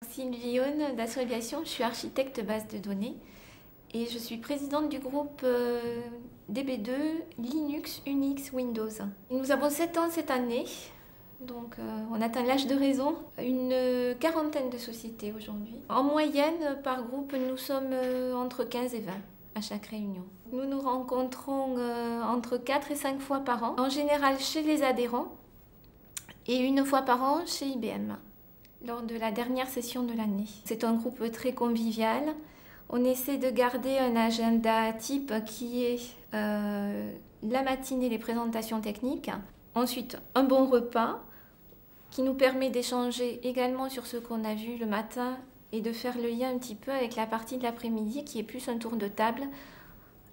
Sylvie Yonne d'Assaut Aviation, je suis architecte base de données et je suis présidente du groupe DB2 Linux, Unix, Windows. Nous avons 7 ans cette année, donc on atteint l'âge de raison. Une quarantaine de sociétés aujourd'hui. En moyenne, par groupe, nous sommes entre 15 et 20 à chaque réunion. Nous nous rencontrons entre 4 et 5 fois par an, en général chez les adhérents et une fois par an chez IBM. Lors de la dernière session de l'année. C'est un groupe très convivial. On essaie de garder un agenda type qui est la matinée, les présentations techniques. Ensuite, un bon repas qui nous permet d'échanger également sur ce qu'on a vu le matin et de faire le lien un petit peu avec la partie de l'après-midi qui est plus un tour de table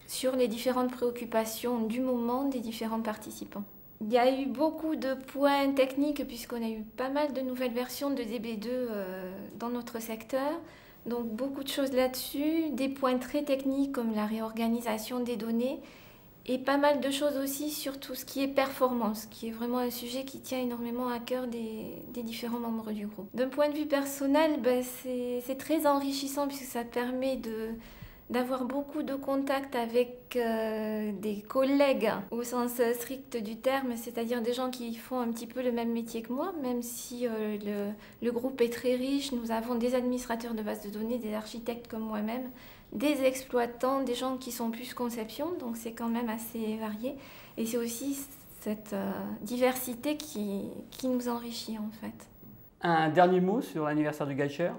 sur les différentes préoccupations du moment des différents participants. Il y a eu beaucoup de points techniques puisqu'on a eu pas mal de nouvelles versions de DB2 dans notre secteur. Donc beaucoup de choses là-dessus, des points très techniques comme la réorganisation des données et pas mal de choses aussi sur tout ce qui est performance, qui est vraiment un sujet qui tient énormément à cœur des différents membres du groupe. D'un point de vue personnel, c'est très enrichissant puisque ça permet d'avoir beaucoup de contacts avec des collègues au sens strict du terme, c'est-à-dire des gens qui font un petit peu le même métier que moi, même si le groupe est très riche. Nous avons des administrateurs de bases de données, des architectes comme moi-même, des exploitants, des gens qui sont plus conception, donc c'est quand même assez varié. Et c'est aussi cette diversité qui nous enrichit en fait. Un dernier mot sur l'anniversaire du GuideShare?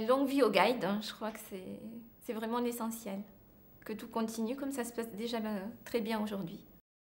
Longue vie au guide, hein, je crois que c'est vraiment l'essentiel. Que tout continue comme ça se passe déjà très bien aujourd'hui.